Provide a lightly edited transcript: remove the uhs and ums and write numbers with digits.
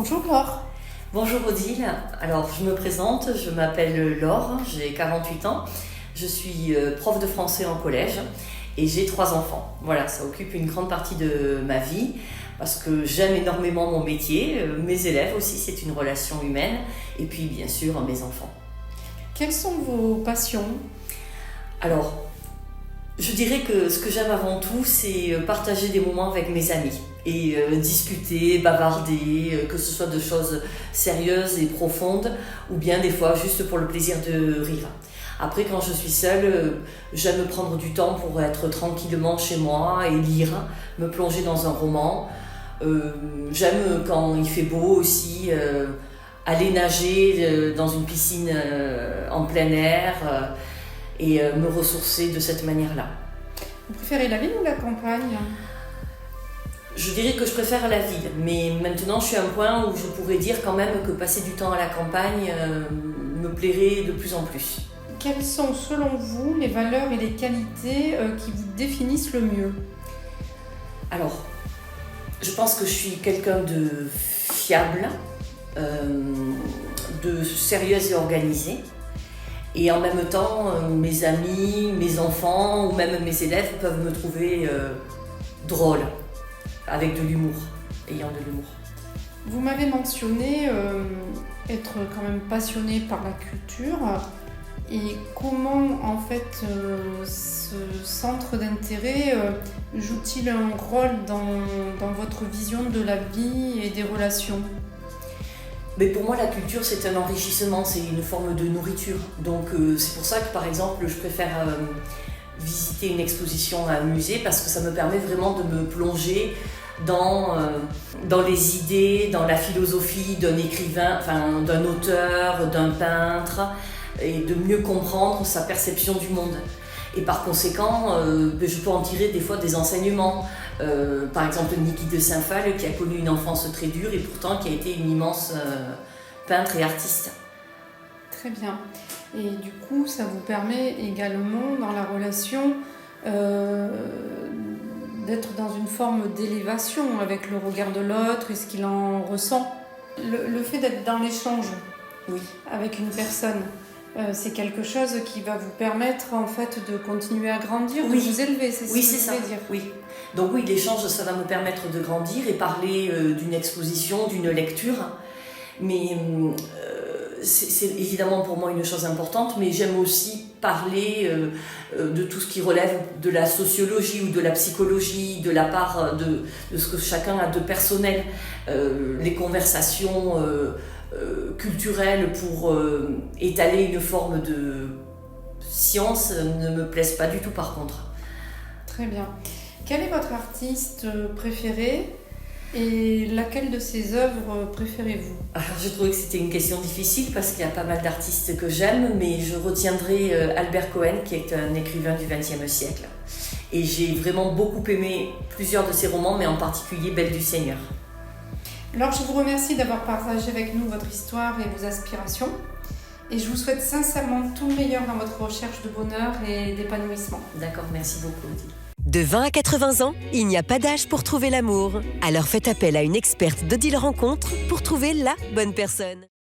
Bonjour Laure. Bonjour Odile, alors je me présente, je m'appelle Laure, j'ai 48 ans, je suis prof de français en collège et j'ai 3 enfants. Voilà, ça occupe une grande partie de ma vie parce que j'aime énormément mon métier, mes élèves aussi, c'est une relation humaine et puis bien sûr mes enfants. Quelles sont vos passions ? Alors, je dirais que ce que j'aime avant tout, c'est partager des moments avec mes amis et discuter, bavarder, que ce soit de choses sérieuses et profondes ou bien des fois juste pour le plaisir de rire. Après, quand je suis seule, j'aime prendre du temps pour être tranquillement chez moi et lire, me plonger dans un roman. J'aime quand il fait beau aussi, aller nager dans une piscine en plein air et me ressourcer de cette manière-là. Vous préférez la ville ou la campagne ? Je dirais que je préfère la ville, mais maintenant je suis à un point où je pourrais dire quand même que passer du temps à la campagne me plairait de plus en plus. Quelles sont selon vous les valeurs et les qualités qui vous définissent le mieux ? Alors, je pense que je suis quelqu'un de fiable, de sérieuse et organisée. Et en même temps, mes amis, mes enfants ou même mes élèves peuvent me trouver drôle, avec de l'humour, ayant de l'humour. Vous m'avez mentionné être quand même passionné par la culture. Et comment en fait ce centre d'intérêt joue-t-il un rôle dans votre vision de la vie et des relations ? Mais pour moi, la culture, c'est un enrichissement, c'est une forme de nourriture. Donc c'est pour ça que, par exemple, je préfère visiter une exposition à un musée parce que ça me permet vraiment de me plonger dans les idées, dans la philosophie d'un écrivain, enfin d'un auteur, d'un peintre, et de mieux comprendre sa perception du monde. Et par conséquent, je peux en tirer des fois des enseignements. Par exemple, Niki de Saint-Phal, qui a connu une enfance très dure et pourtant qui a été une immense peintre et artiste. Très bien. Et du coup, ça vous permet également, dans la relation, d'être dans une forme d'élévation avec le regard de l'autre et ce qu'il en ressent. Le fait d'être dans l'échange avec une personne, c'est quelque chose qui va vous permettre en fait de continuer à grandir, de vous élever, c'est ce que vous voulez dire. Oui. Donc oui, l'échange, ça va me permettre de grandir et parler d'une exposition, d'une lecture. Mais c'est évidemment pour moi une chose importante, mais j'aime aussi parler de tout ce qui relève de la sociologie ou de la psychologie, de la part de ce que chacun a de personnel. Les conversations culturelles pour étaler une forme de science ne me plaisent pas du tout par contre. Très bien. Quel est votre artiste préféré et laquelle de ses œuvres préférez-vous ? Alors j'ai trouvé que c'était une question difficile parce qu'il y a pas mal d'artistes que j'aime, mais je retiendrai Albert Cohen qui est un écrivain du XXe siècle. Et j'ai vraiment beaucoup aimé plusieurs de ses romans, mais en particulier Belle du Seigneur. Alors je vous remercie d'avoir partagé avec nous votre histoire et vos aspirations. Et je vous souhaite sincèrement tout le meilleur dans votre recherche de bonheur et d'épanouissement. D'accord, merci beaucoup Odile. De 20 à 80 ans, il n'y a pas d'âge pour trouver l'amour. Alors faites appel à une experte d'Odile Rencontre pour trouver la bonne personne.